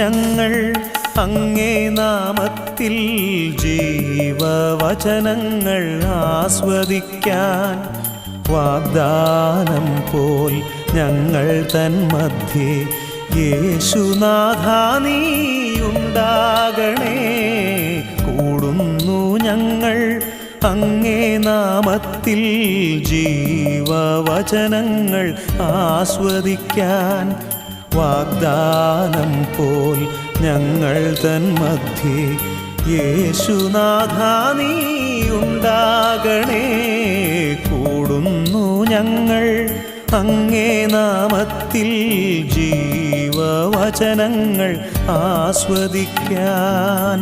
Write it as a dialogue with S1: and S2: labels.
S1: ഞങ്ങൾ അങ്ങേ നാമത്തിൽ ജീവവചനങ്ങൾ ആസ്വദിക്കാൻ. വാഗ്ദാനം പോൽ ഞങ്ങൾ തന്മധ്യേ യേശുനാഥാ നീ ഉണ്ടാകണേ. കൂടുന്നു ഞങ്ങൾ അങ്ങേ നാമത്തിൽ ജീവവചനങ്ങൾ ആസ്വദിക്കാൻ. വാഗ്ദാനം പോൽ ഞങ്ങൾ തന്മധ്യേ യേശുനാഥാ നീ ഉണ്ടാകണേ. കൂടുന്നു ഞങ്ങൾ അങ്ങേ നാമത്തിൽ ജീവവചനങ്ങൾ ആസ്വദിക്കാൻ.